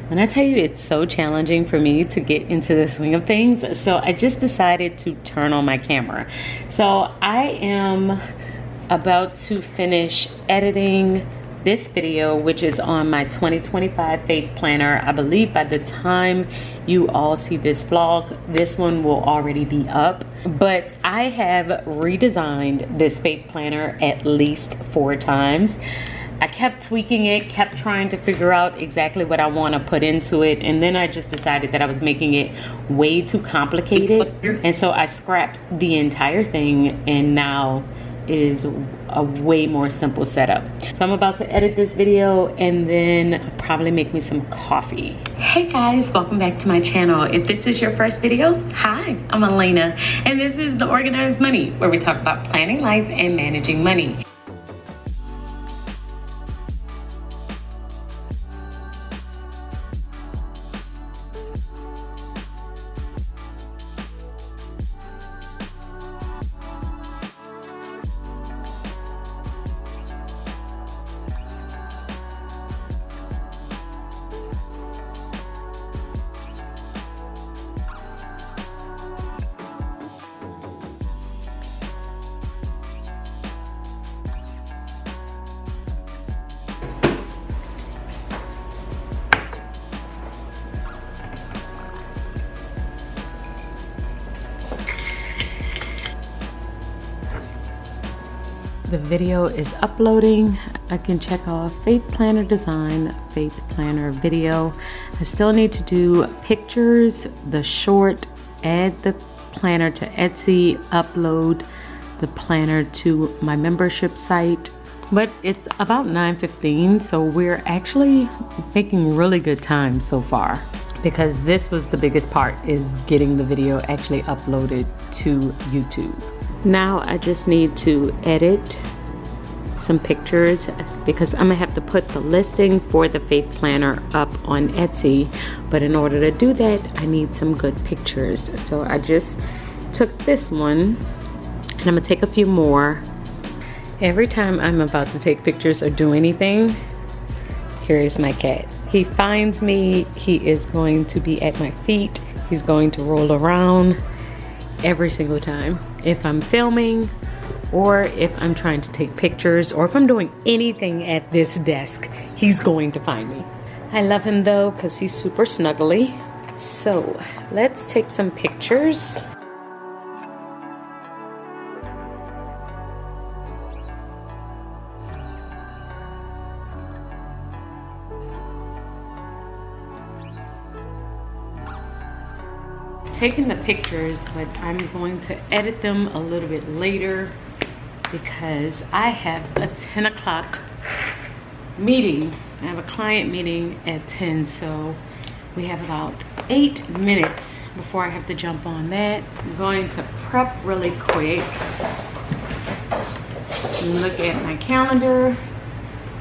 When I tell you it's so challenging for me to get into the swing of things, so I just decided to turn on my camera. So I am about to finish editing this video, which is on my 2025 faith planner. I believe by the time you all see this vlog, this one will already be up. But I have redesigned this faith planner at least 4 times. I kept tweaking it, kept trying to figure out exactly what I want to put into it, and then I just decided that I was making it way too complicated, and so I scrapped the entire thing, and now it is a way more simple setup. So I'm about to edit this video and then probably make me some coffee. Hey guys, welcome back to my channel. If this is your first video, hi, I'm Alaina, and this is The Organized Money, where we talk about planning life and managing money. The video is uploading. I can check off faith planner design, faith planner video. I still need to do pictures, the short, add the planner to Etsy, upload the planner to my membership site. But it's about 9:15, so we're actually making really good time so far, because this was the biggest part, is getting the video actually uploaded to YouTube. Now I just need to edit some pictures, because I'm gonna have to put the listing for the faith planner up on Etsy, but in order to do that I need some good pictures. So I just took this one and I'm gonna take a few more. Every time I'm about to take pictures or do anything, here is my cat. He finds me, he is going to be at my feet, he's going to roll around every single time. If I'm filming, or if I'm trying to take pictures, or if I'm doing anything at this desk, he's going to find me. I love him though, because he's super snuggly. So let's take some pictures. Taking the pictures, but I'm going to edit them a little bit later because I have a 10 o'clock meeting. I have a client meeting at 10, so we have about 8 minutes before I have to jump on that. I'm going to prep really quick and look at my calendar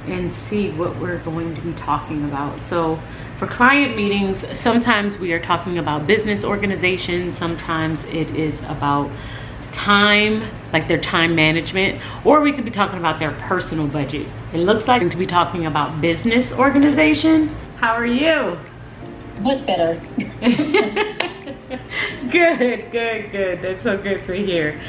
and see what we're going to be talking about. So for client meetings, sometimes we are talking about business organization, sometimes it is about time, like their time management, or we could be talking about their personal budget. It looks like to be talking about business organization. How are you? Much better. Good, good, good. That's so good to hear.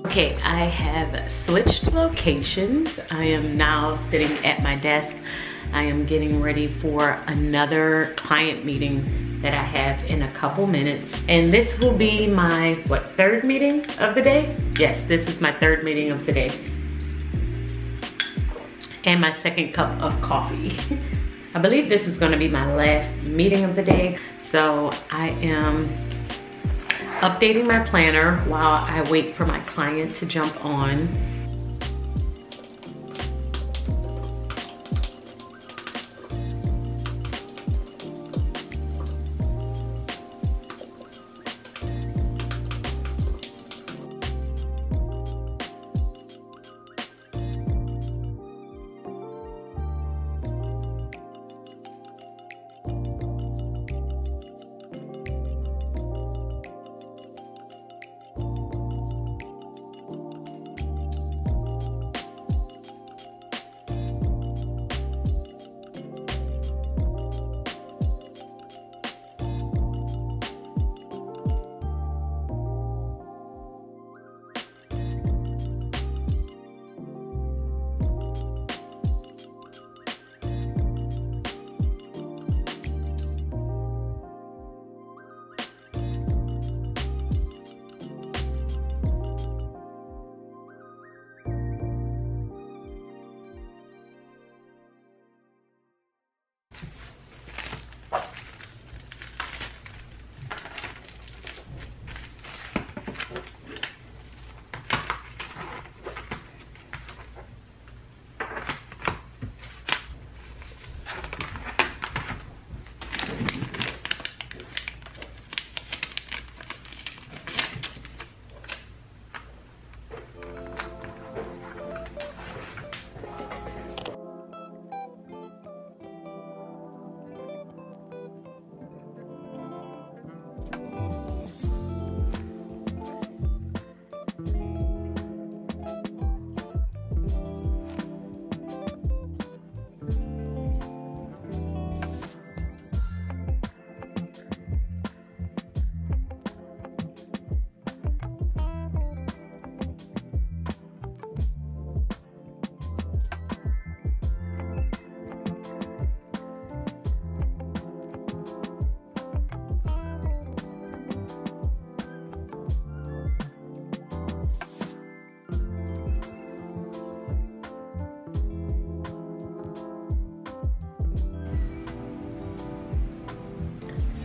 Okay, I have switched locations. I am now sitting at my desk. I am getting ready for another client meeting that I have in a couple minutes. And this will be my, what, 3rd meeting of the day? Yes, this is my 3rd meeting of today. And my 2nd cup of coffee. I believe this is gonna be my last meeting of the day. So I am updating my planner while I wait for my client to jump on.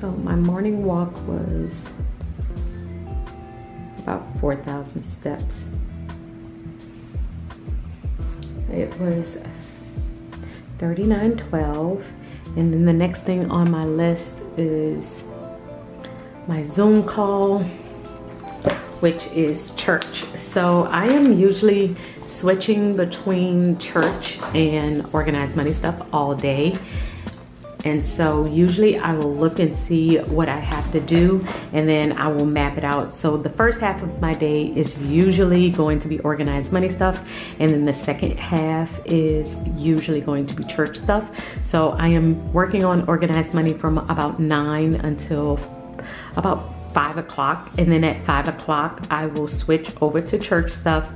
So my morning walk was about 4,000 steps. It was 39:12, and then the next thing on my list is my Zoom call, which is church. So I am usually switching between church and organized money stuff all day. And so usually I will look and see what I have to do, and then I will map it out. So the first half of my day is usually going to be organized money stuff, and then the second half is usually going to be church stuff. So I am working on organized money from about 9 until about 5 o'clock, and then at 5 o'clock I will switch over to church stuff,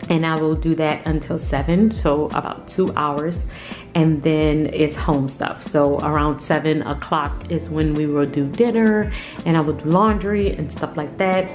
and I will do that until 7, so about 2 hours, and then it's home stuff. So around 7 o'clock is when we will do dinner, and I will do laundry and stuff like that.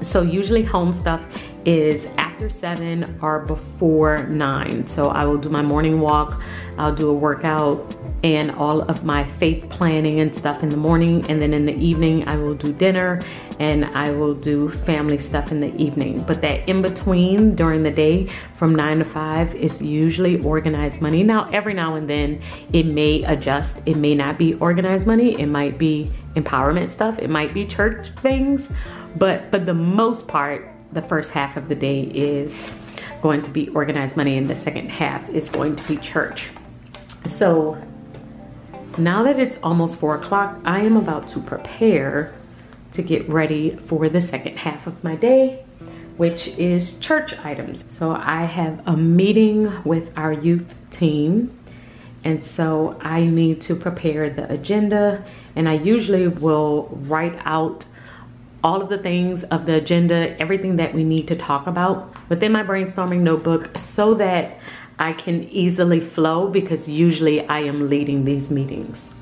So usually home stuff is after 7 or before 9. So I will do my morning walk, I'll do a workout and all of my faith planning and stuff in the morning, and then in the evening I will do dinner and I will do family stuff in the evening. But that in between during the day from 9 to 5 is usually organized money. Now every now and then it may adjust. It may not be organized money, it might be empowerment stuff, it might be church things, but for the most part the first half of the day is going to be organized money and the second half is going to be church. So now that it's almost 4 o'clock, I am about to prepare to get ready for the second half of my day, which is church items. So I have a meeting with our youth team, and so I need to prepare the agenda, and I usually will write out all of the things of the agenda, everything that we need to talk about within my brainstorming notebook so that I can easily flow, because usually I am leading these meetings.